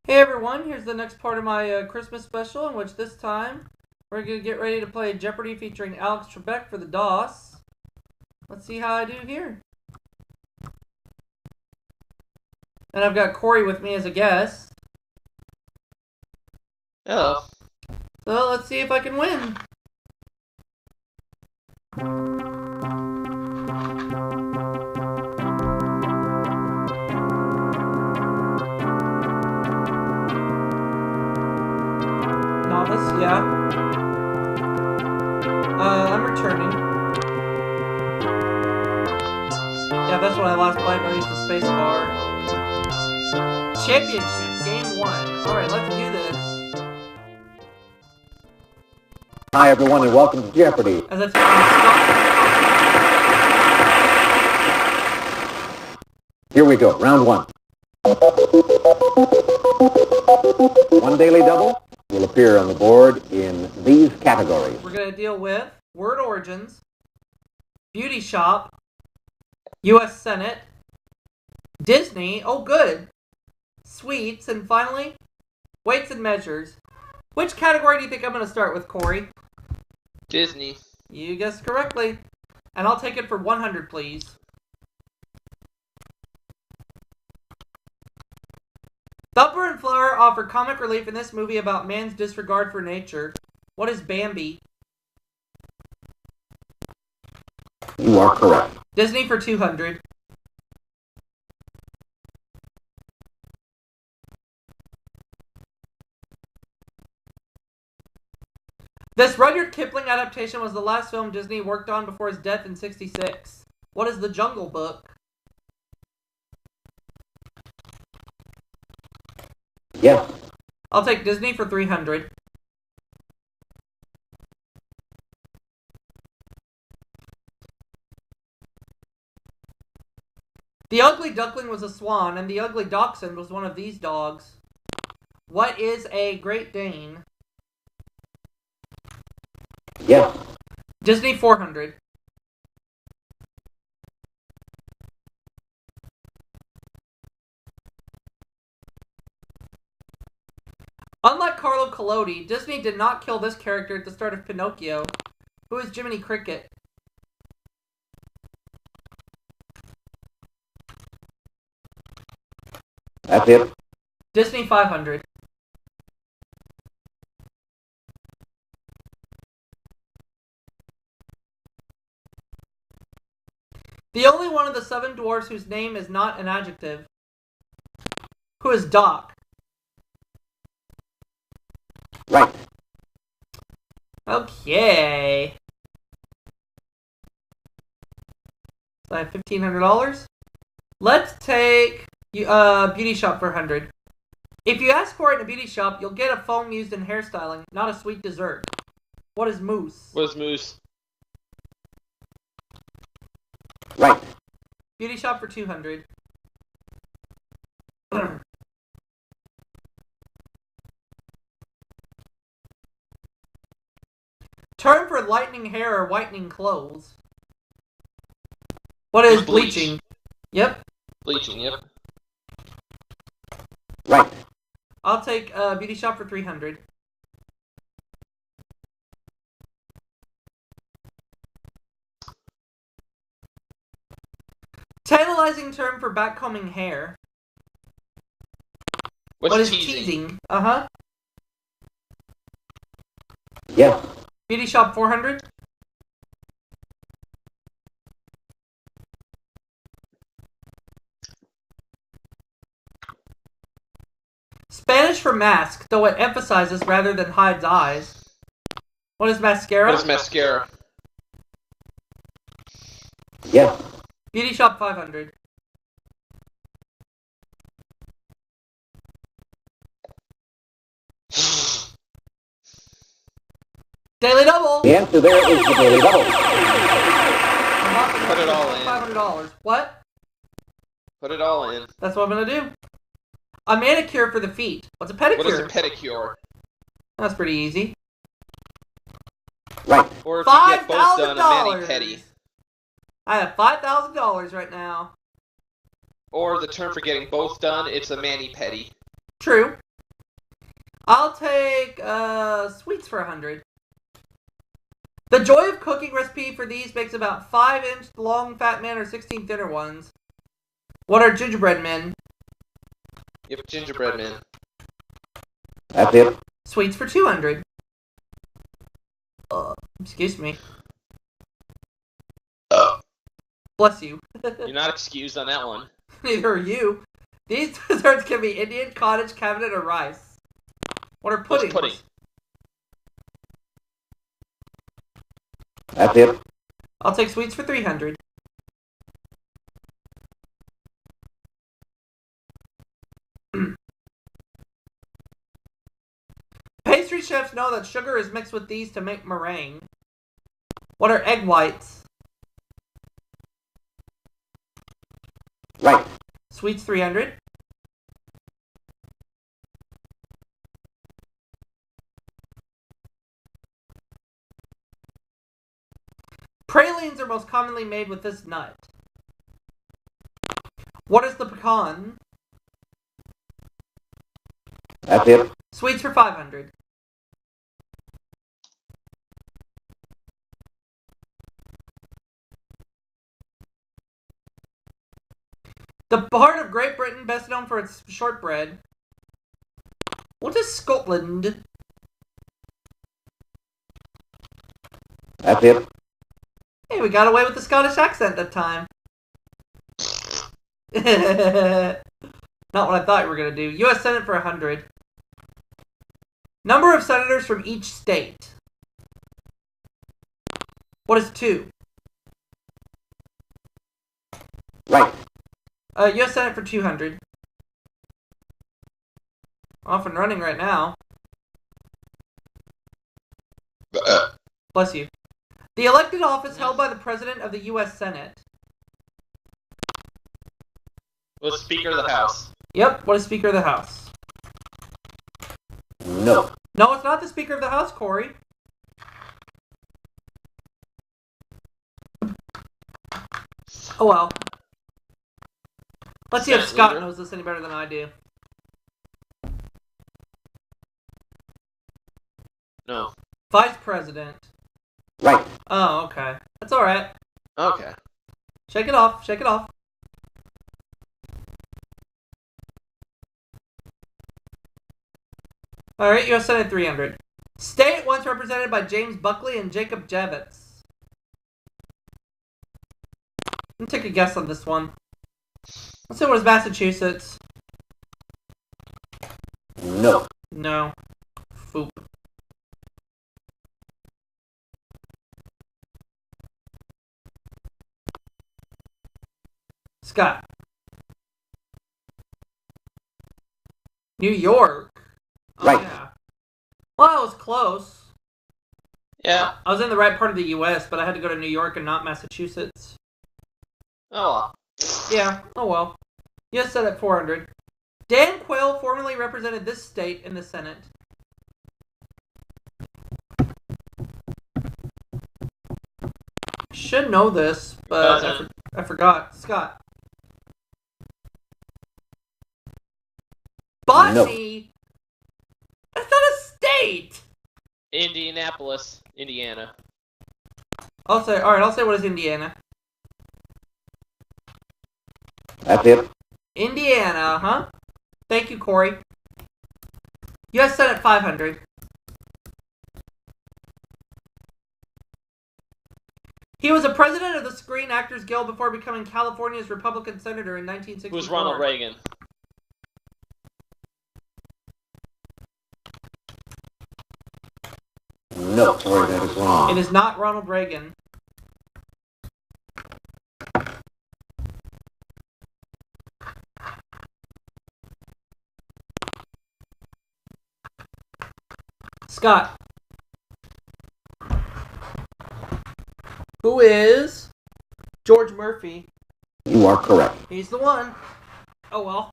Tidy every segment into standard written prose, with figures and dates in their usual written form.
Hey everyone, here's the next part of my Christmas special, in which this time we're going to get ready to play Jeopardy featuring Alex Trebek for the DOS. Let's see how I do here. And I've got Corey with me as a guest. Hello. So let's see if I can win. Novice, yeah. I'm returning. Yeah, that's what I last played when I used the space bar. Championship, game 1. Alright, let's do this. Hi everyone and welcome to Jeopardy! As I take my Here we go, round 1. One daily double will appear on the board in these categories. We're going to deal with word origins, beauty shop, U.S. Senate, Disney, oh good, sweets, and finally, weights and measures. Which category do you think I'm going to start with, Corey? Disney. You guessed correctly. And I'll take it for 100, please. Thumper and Flower offer comic relief in this movie about man's disregard for nature. What is Bambi? You are correct. Disney for 200. This Rudyard Kipling adaptation was the last film Disney worked on before his death in '66. What is The Jungle Book? Yes. I'll take Disney for 300. The Ugly Duckling was a swan, and the Ugly Dachshund was one of these dogs. What is a Great Dane? Yes. Disney 400. Unlike Carlo Collodi, Disney did not kill this character at the start of Pinocchio. Who is Jiminy Cricket? That's it. Disney 500. The only one of the 7 dwarfs whose name is not an adjective. Who is Doc? Right. Okay. So I have $1,500. Let's take beauty shop for 100. If you ask for it in a beauty shop, you'll get a foam used in hairstyling, not a sweet dessert. What is mousse? What is Moose? Right. Beauty shop for 200. Term for lightening hair or whitening clothes. What is Bleach. bleaching? Yep. Bleaching, yep. Right. I'll take beauty shop for 300. Tantalizing term for backcombing hair. What's What is teasing? teasing? Uh-huh. Yes. Beauty shop 400. Spanish for mask, though it emphasizes rather than hides eyes. What is mascara? What is mascara? Yes. Beauty shop 500. Daily double. The answer there is the daily double. Put it all in. $500. What? Put it all in. That's what I'm gonna do. A manicure for the feet. What's a pedicure? What is a pedicure? That's pretty easy. Right. Or if you get both done, a $5,000. mani-pedi. I have $5,000 right now. Or the term for getting both done, it's a mani-pedi. True. I'll take sweets for 100. The joy of cooking recipe for these makes about 5-inch long fat men or 16 thinner ones. What are gingerbread men? Yep, gingerbread man. That's it. Sweets for 200. Excuse me. Bless you. You're not excused on that one. Neither are you. These desserts can be Indian, cottage, cabinet, or rice. What are puddings? What's pudding? That's it. I'll take sweets for 300. Pastry chefs know that sugar is mixed with these to make meringue. What are egg whites? Right. Sweets 300. Pralines are most commonly made with this nut. What is the pecan? That's it. Sweets for 500. The part of Great Britain best known for its shortbread. What is Scotland? That's it. Hey, we got away with the Scottish accent that time. Not what I thought you were going to do. U.S. Senate for 100. Number of senators from each state. What is 2? Right. U.S. Senate for 200. Off and running right now. Bless you. The elected office held by the President of the U.S. Senate. What's Speaker of the House? Yep, what is Speaker of the House? No. No, it's not the Speaker of the House, Corey. Oh well. Let's see if Senate Scott leader? knows this any better than I do. No. Vice President. Right. Oh, okay. That's alright. Okay. Shake it off, shake it off. Alright, U.S. Senate 300. State once represented by James Buckley and Jacob Javits. Let me take a guess on this one. Let's see, what is Massachusetts? No. No. Foop. Scott. New York? Oh, Right. yeah. Well, I was close. Yeah. I was in the right part of the U.S., but I had to go to New York and not Massachusetts. Oh well. Yeah, oh well. U.S. Senate 400. Dan Quayle formerly represented this state in the Senate. Should know this, but I forgot. Scott. Botany? That's not a state! Indianapolis, Indiana. I'll say what is Indiana. That's it. Indiana, huh? Thank you, Corey. U.S. Senate 500. He was a president of the Screen Actors Guild before becoming California's Republican senator in 1964. Who's Ronald Reagan? No. Sorry, that is wrong. It is not Ronald Reagan. Scott. Who is George Murphy? You are correct. He's the one. Oh well.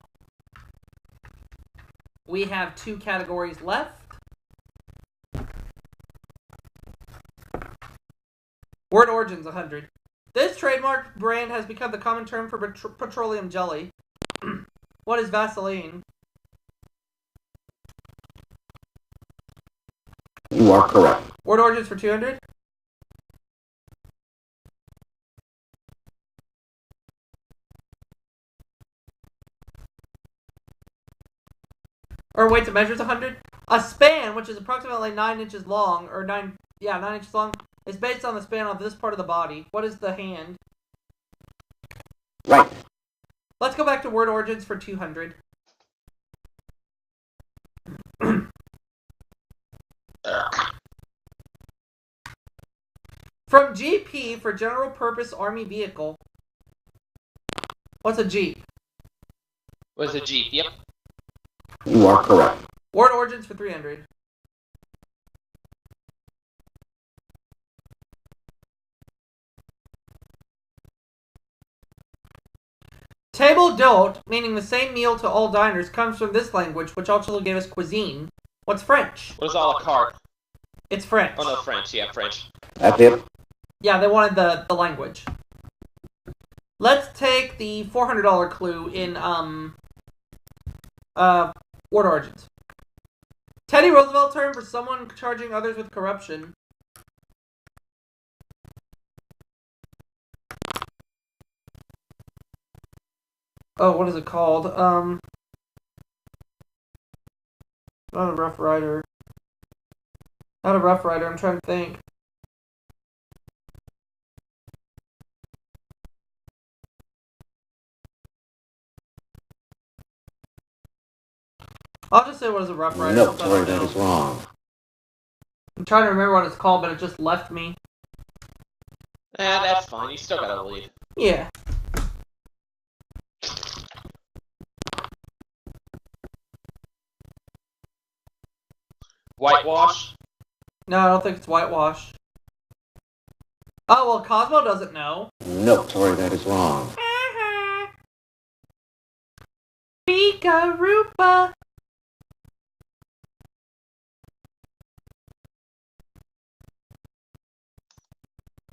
We have 2 categories left. Word origins 100. This trademark brand has become the common term for petroleum jelly. What is Vaseline? You are correct. Word origins for 200. Or weights and measures 100. A span, which is approximately 9 inches long, or 9 inches long, is based on the span of this part of the body. What is the hand? Right. Let's go back to word origins for 200. From GP for general purpose army vehicle. What's a Jeep? Was a Jeep? Yep. You are correct. Word origins for 300. Table d'hôte, meaning the same meal to all diners, comes from this language, which also gave us cuisine. What's French? What is a la carte? It's French. Oh no, French. Yeah, French. That's it. Yeah, they wanted the language. Let's take the $400 clue in word origins. Teddy Roosevelt term for someone charging others with corruption. Oh, what is it called? Not a Rough Rider. Not a Rough Rider, I'm trying to think. I'll just say what is a Rough Rider. No, sorry, that is wrong. I'm trying to remember what it's called, but it just left me. That's fine. You still got a lead. Yeah. Whitewash? No, I don't think it's whitewash. Oh, well, Cosmo doesn't know. No, sorry, that is wrong. Pika-roopa.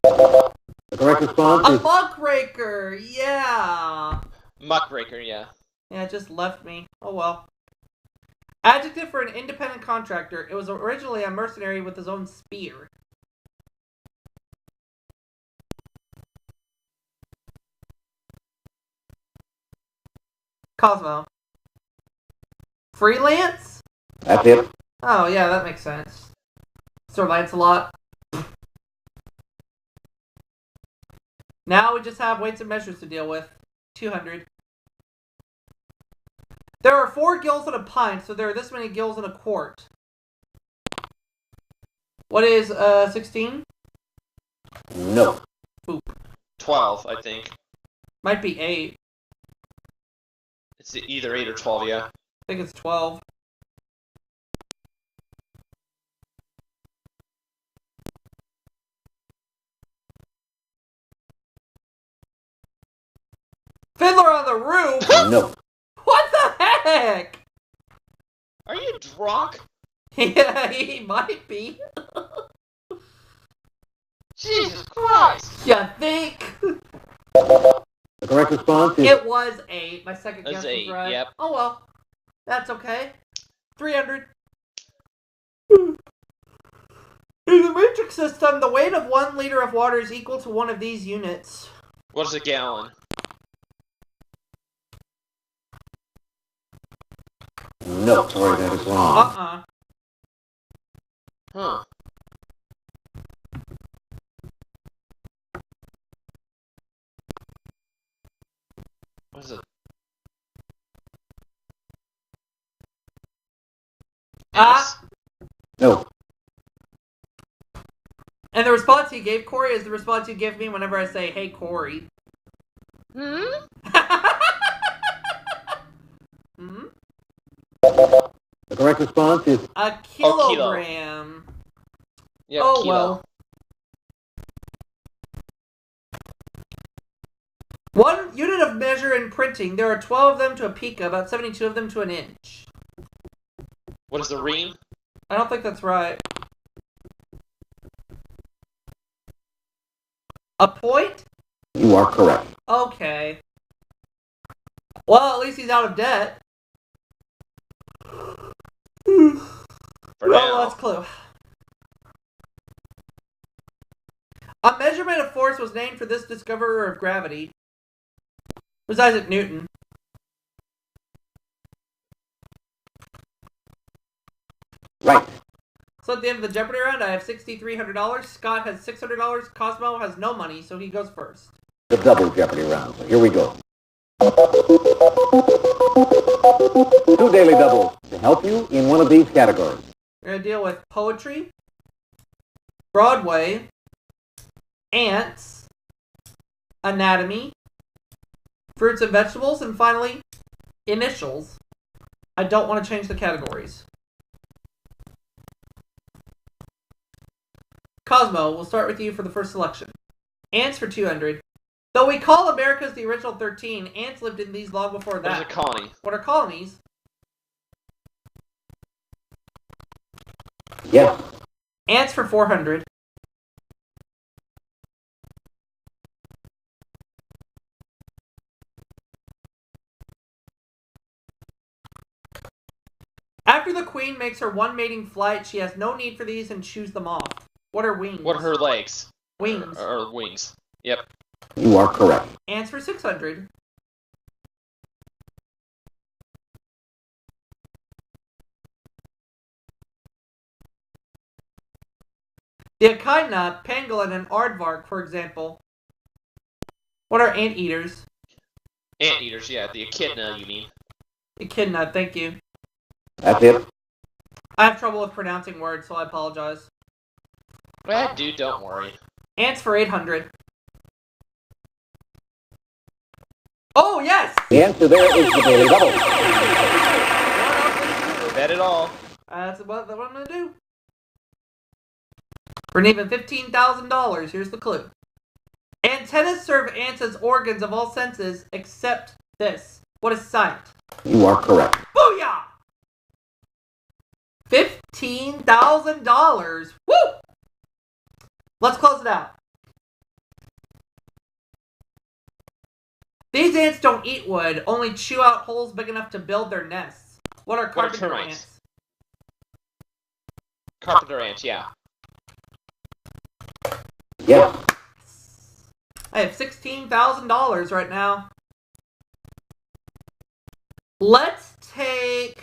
The correct response A is muckraker, yeah. Muckraker, yeah. Yeah, it just left me. Oh well. Adjective for an independent contractor. It was originally a mercenary with his own spear. Cosmo. Freelance? That's it. Oh, yeah, that makes sense. Sir Lancelot. Now we just have weights and measures to deal with. 200. There are 4 gills in a pint, so there are this many gills in a quart. What is, 16? No. Oop. 12, I think. Might be 8. It's either 8 or 12, yeah. I think it's 12. Fiddler on the Roof? No. What the heck? Are you drunk? Yeah, he might be. Jesus Christ! You think? The correct response is It was 8. My second It was guess was 8, right. yep. Oh well. That's okay. 300. In the metric system, the weight of 1 liter of water is equal to one of these units. What is a gallon? no. Sorry, that is wrong. Huh. What is it? Ah! No. And the response he gave Corey is the response you give me whenever I say, "Hey, Corey." Hmm? Hmm? The correct response is A kilo. kilogram. Yeah, Oh, kilo. well. 1 unit of measure in printing. There are 12 of them to a pica, about 72 of them to an inch. What is the ream? I don't think that's right. A point? you are correct. Okay. Well, at least he's out of debt. For Well, now. that's clue. A measurement of force was named for this discoverer of gravity. It was Isaac Newton. Right. So at the end of the Jeopardy round, I have $6,300. Scott has $600. Cosmo has no money, so he goes first. The double Jeopardy round. So here we go. 2 daily doubles to help you in one of these categories. We're going to deal with poetry, Broadway, ants, anatomy, fruits and vegetables, and finally, initials. I don't want to change the categories. Cosmo, we'll start with you for the first selection. Ants for 200. Though we call America's the original 13, ants lived in these long before that. What is a colony? What are colonies? Yes. Ants for 400. After the queen makes her one mating flight, she has no need for these and chews them off. What are wings? What are her legs? Wings. Or wings. Yep. You are correct. Ants for 600. The echidna, pangolin, and aardvark, for example. What are anteaters? Anteaters, yeah. The echidna, you mean. Echidna, thank you. That's it. I have trouble with pronouncing words, so I apologize. Well, dude, don't worry. Ants for 800. Oh, yes! The answer there is the daily double. Bet it all. That's what I'm going to do. For an even $15,000, here's the clue. Antennas serve ants as organs of all senses except this. What is sight? You are correct. Booyah! $15,000. Woo! Let's close it out. These ants don't eat wood, only chew out holes big enough to build their nests. What are carpenter ants? Carpenter ants, yeah. Yes. I have $16,000 right now. Let's take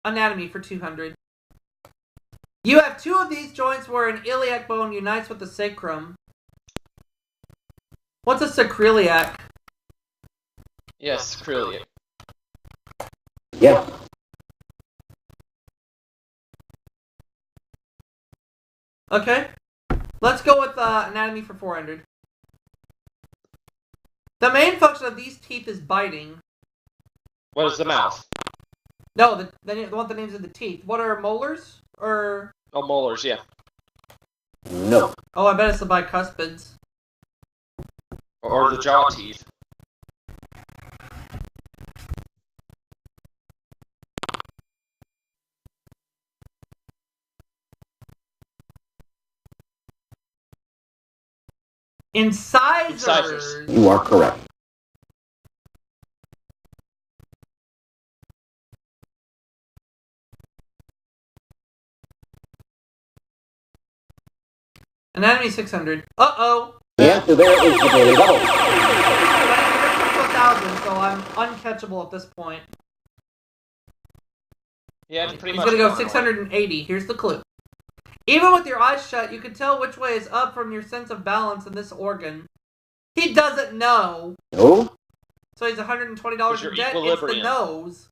anatomy for 200. You have two of these joints where an iliac bone unites with the sacrum. What's a sacroiliac? Yes, Krillian. Yes. Okay. Let's go with anatomy for 400. The main function of these teeth is biting. What is the mouth? No, the one that names of the teeth. What are molars? Or... Oh, molars, yeah. No. Oh, I bet it's the bicuspids. Or the jaw teeth. Incisors. You are correct. Anatomy 600. Uh-oh. The answer there is the daily double. 1,000, so I'm uncatchable at this point. Yeah, it's pretty He's much. gonna go 680. Here's the clue. Even with your eyes shut, you can tell which way is up from your sense of balance in this organ. He doesn't know. No. So he's $120 in debt. Equilibrium. It's the nose.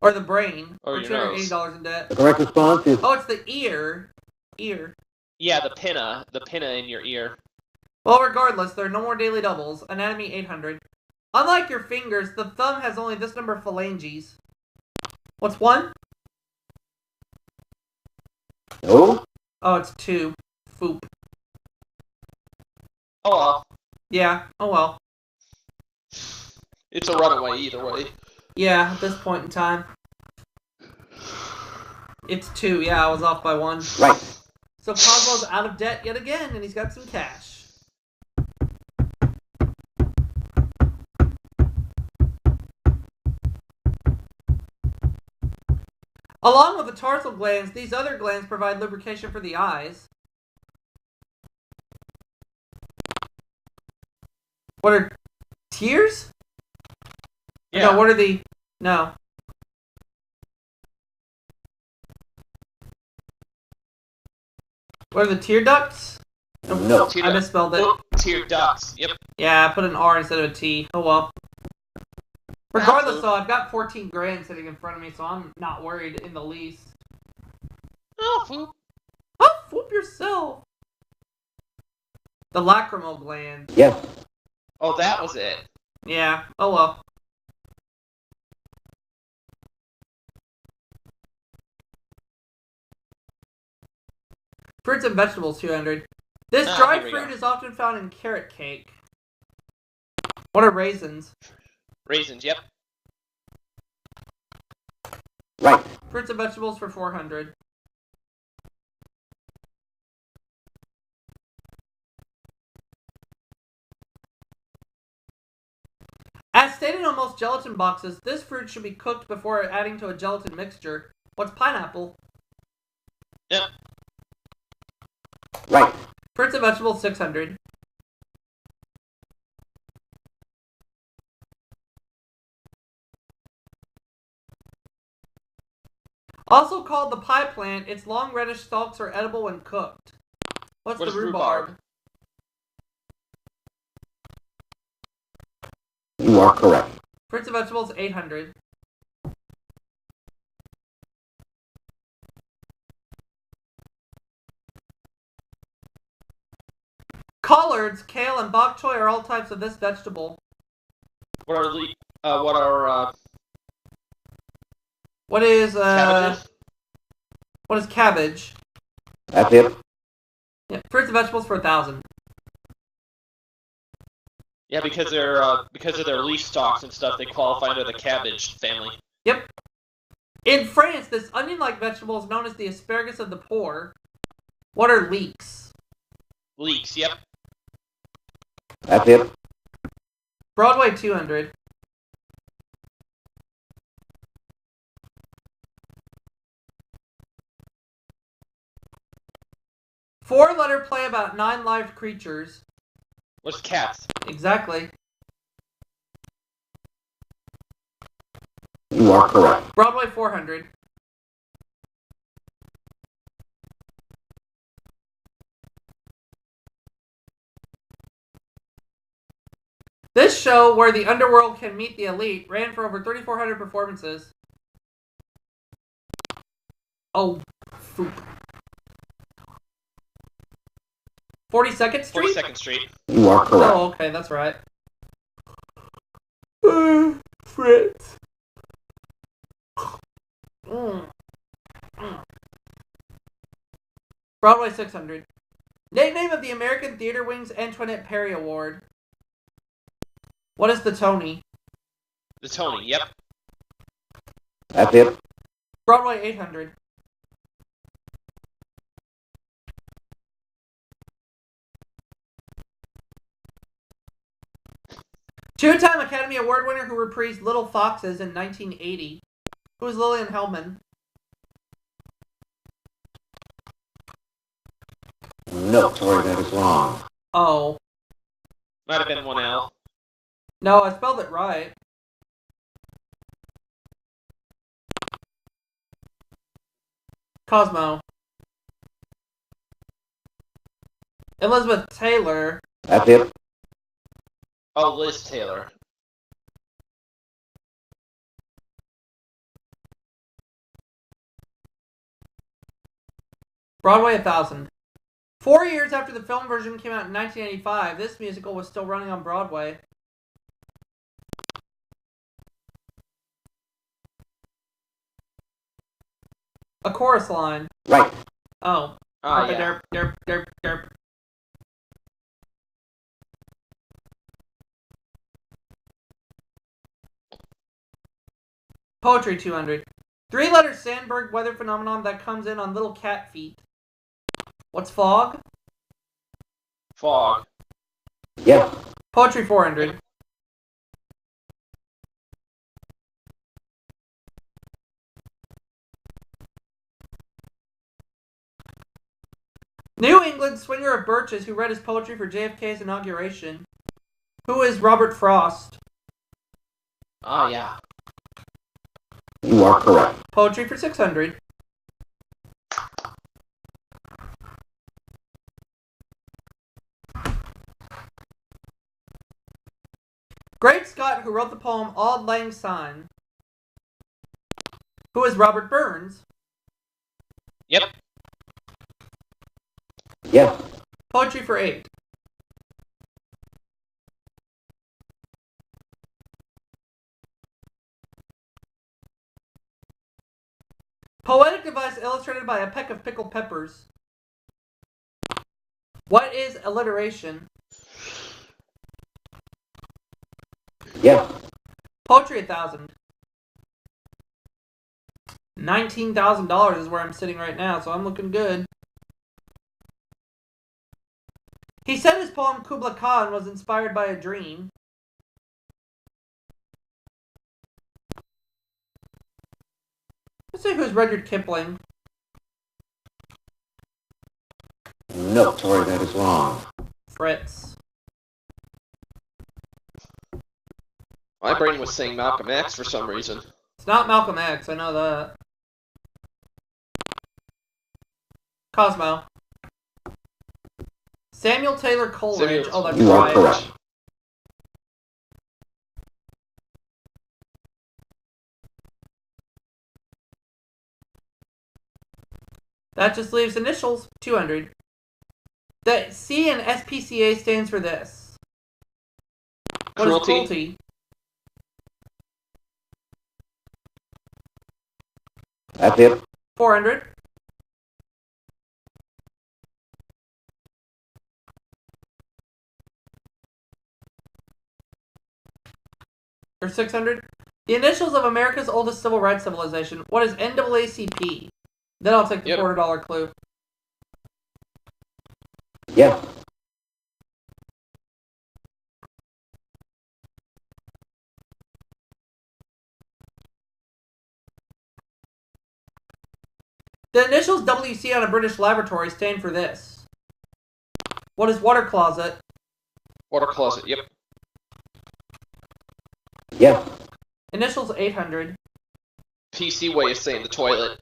Or the brain. Or your nose. $280 in debt. The correct response is Oh, it's the ear. Ear. Yeah, the pinna in your ear. Well, regardless, there are no more daily doubles. Anatomy 800. Unlike your fingers, the thumb has only this number of phalanges. What's one? no. Oh, it's two. Foop. Oh well. Yeah, oh well. It's a runaway either way. Yeah, at this point in time. It's two. Yeah, I was off by one. Right. So Cosmo's out of debt yet again, and he's got some cash. Along with the tarsal glands, these other glands provide lubrication for the eyes. What are tears? Yeah. No, what are the... No. What are the tear ducts? No. I misspelled it. Tear ducts. Yep. Yeah, I put an R instead of a T. Oh well. Regardless, though, I've got 14 grand sitting in front of me, so I'm not worried in the least. Oh, foop. Oh, whoop yourself! The lacrimal gland. Yes. Oh, that was it. Yeah, oh well. Fruits and vegetables, 200. This dried fruit is often found in carrot cake. What are raisins? Raisins, yep. Right. Fruits and vegetables for 400. As stated on most gelatin boxes, this fruit should be cooked before adding to a gelatin mixture. What's pineapple? Yep. Right. Fruits and vegetables, 600. Also called the pie plant, its long reddish stalks are edible when cooked. What's the rhubarb? You are correct. Fruits and vegetables, 800. Collards, kale, and bok choy are all types of this vegetable. What is cabbages? What is cabbage? That's it. Yeah, fruits and vegetables for 1,000. Yeah, because of their leaf stalks and stuff, they qualify under the cabbage family. Yep. In France, this onion-like vegetable is known as the asparagus of the poor. What are leeks? Leeks, yep. That's it. Broadway, 200. Four-letter play about 9 live creatures. What's cats? Exactly. You are correct. Broadway, 400. This show, where the underworld can meet the elite, ran for over 3,400 performances. Oh, foop. 42nd Street? 42nd Street. You are correct. Oh, okay, that's right. Fritz. Broadway, 600. Nickname of the American Theater Wing's Antoinette Perry Award. What is the Tony? The Tony, yep. That's it. Broadway, 800. Two-time Academy Award winner who reprised Little Foxes in 1980. Who is Lillian Hellman? No, sorry, that is wrong. Oh. Might have been 1L. No, I spelled it right. Cosmo. Elizabeth Taylor. That's it. Oh, Liz Taylor. Broadway, 1,000. 4 years after the film version came out in 1985, this musical was still running on Broadway. A chorus line. Right. Oh. Yeah. Derp, derp, derp. Poetry, 200. 3-letter Sandberg weather phenomenon that comes in on little cat feet. What's fog? Fog. Yes. Poetry, 400. New England swinger of Birches who read his poetry for JFK's inauguration. Who is Robert Frost? Ah, yeah. You are correct. Poetry for 600. Great Scott, who wrote the poem Auld Lang Syne. Who is Robert Burns? Yep. Yes. Poetry for 8. Poetic device illustrated by a peck of pickled peppers. What is alliteration? Yes. Poetry 1,000. $19,000 is where I'm sitting right now, so I'm looking good. He said his poem Kubla Khan was inspired by a dream. Let's see who's Rudyard Kipling. No, sorry, that is wrong. Fritz. My brain was saying Malcolm X for some reason. It's not Malcolm X, I know that. Cosmo. Samuel Taylor Coleridge. Oh, that's You are right. correct. That just leaves initials, 200. The C in SPCA stands for this. What is cruelty? That's it. 400. Or 600. The initials of America's oldest civil rights civilization. What is NAACP? Then I'll take the $400 clue. Yes. The initials WC on a British laboratory stand for this. What is water closet? Water closet, yep. Yes. Initials 800. PC way of saying the toilet.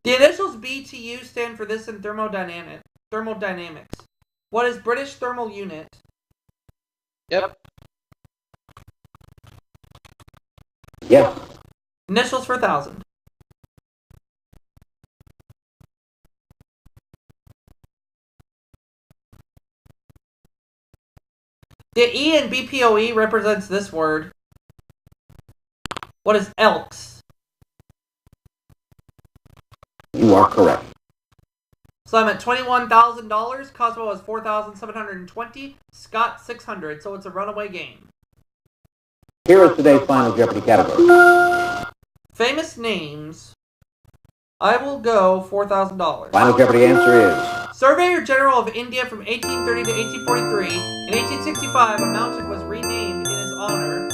The initials BTU stand for this in thermodynamics. What is British thermal unit? Yep. Yes. Initials for 1,000. The E in BPOE represents this word. What is Elks? You are correct. So I'm at $21,000. Cosmo is 4,720. Scott 600. So it's a runaway game. Here is today's final Jeopardy category. Famous names. I will go $4,000. Final Jeopardy answer is... Surveyor General of India from 1830 to 1843. In 1865, a mountain was renamed in his honor.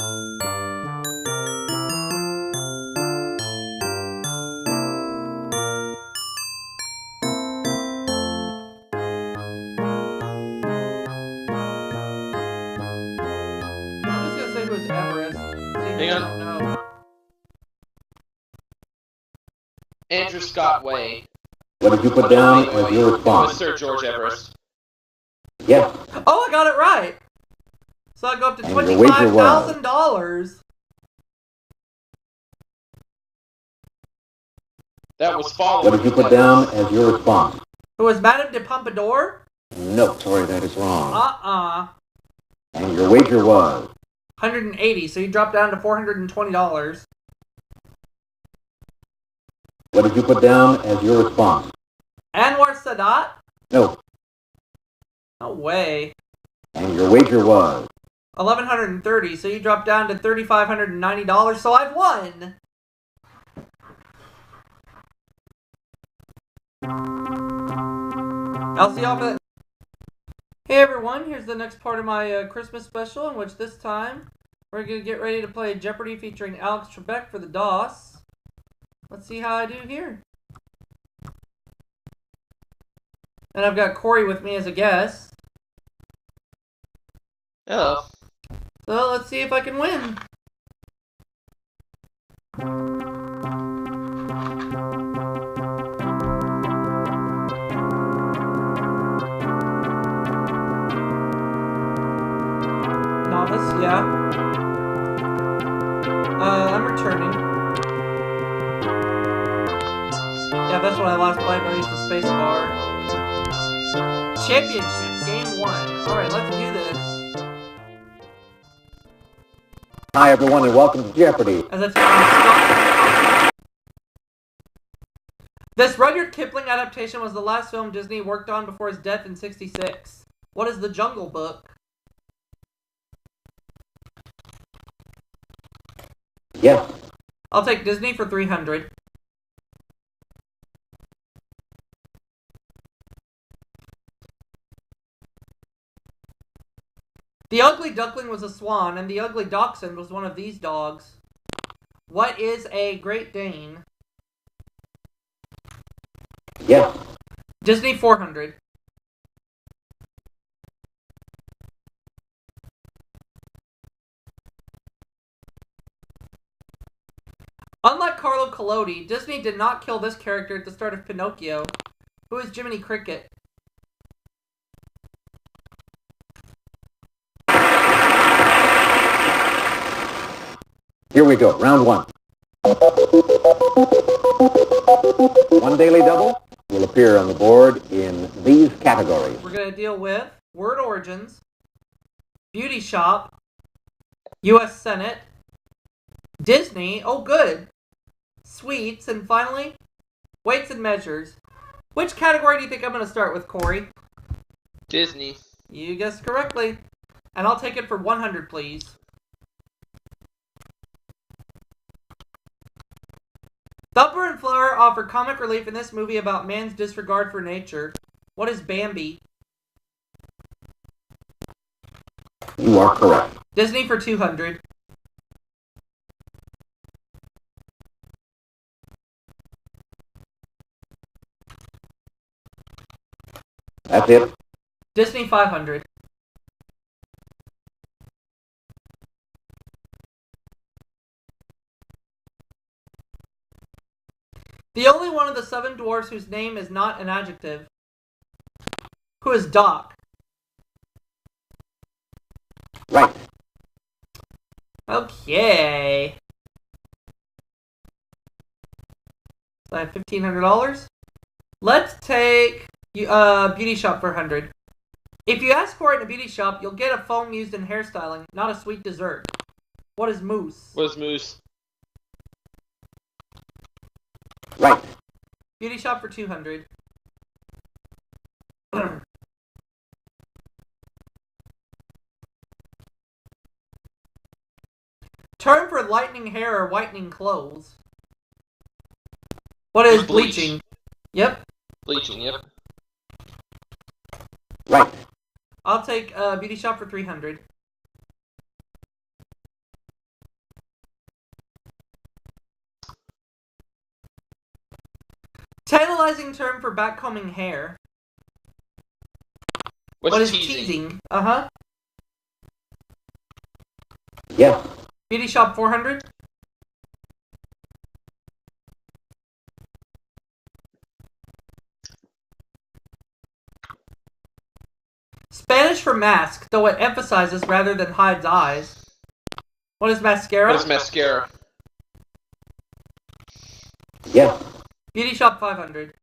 I'm just gonna say it was Everest. Hang on. I don't know. Andrew Scott Way. What did you put down as your It was response? Sir George Everest. Yes. Oh, I got it right. So I go up to And your wager was? $25,000. That was followed. What did you put down as your response? Who was Madame de Pompadour? No, sorry, that is wrong. And your wager was? 180, so you drop down to $420. What did you put down as your response? Anwar Sadat? No. No way. And your wager was? 1,130, so you drop down to $3,590, so I've won! I'll see y'all for that. Hey everyone, here's the next part of my Christmas special, in which this time we're going to get ready to play Jeopardy featuring Alex Trebek for the DOS. Let's see how I do here. And I've got Corey with me as a guest. Hello. So let's see if I can win. Novice, yeah. I'm returning. Yeah, that's when I last played. I used the space bar. Championship, game 1. Alright, let's do this. Hi, everyone, and welcome to Jeopardy. As I take my This Rudyard Kipling adaptation was the last film Disney worked on before his death in '66. What is The Jungle Book? Yes. I'll take Disney for 300. The Ugly Duckling was a swan, and the Ugly Dachshund was one of these dogs. What is a Great Dane? Yes. Disney 400. Unlike Carlo Collodi, Disney did not kill this character at the start of Pinocchio. Who is Jiminy Cricket? Here we go. Round 1. One daily double will appear on the board in these categories. We're going to deal with Word Origins, Beauty Shop, U.S. Senate, Disney, oh good, Sweets, and finally, Weights and Measures. Which category do you think I'm going to start with, Corey? Disney. You guessed correctly. And I'll take it for 100, please. Thumper and Flower offer comic relief in this movie about man's disregard for nature. What is Bambi? You are correct. Disney for 200. That's it. Disney 500. The only one of the 7 dwarfs whose name is not an adjective. Who is Doc? Right. Okay. So I have $1,500. Let's take Beauty Shop for 100. If you ask for it in a beauty shop, you'll get a foam used in hairstyling, not a sweet dessert. What is mousse? What is Moose? Right. Beauty Shop for 200. Term for lightening hair or whitening clothes. What is Bleach. bleaching? Yep. Bleaching, yep. Right. I'll take Beauty Shop for 300. Tantalizing term for backcombing hair. What is teasing? Uh-huh. Yes. Beauty Shop 400. Spanish for mask, though it emphasizes rather than hides eyes. What is mascara? What is mascara? Yes. Beauty Shop 500.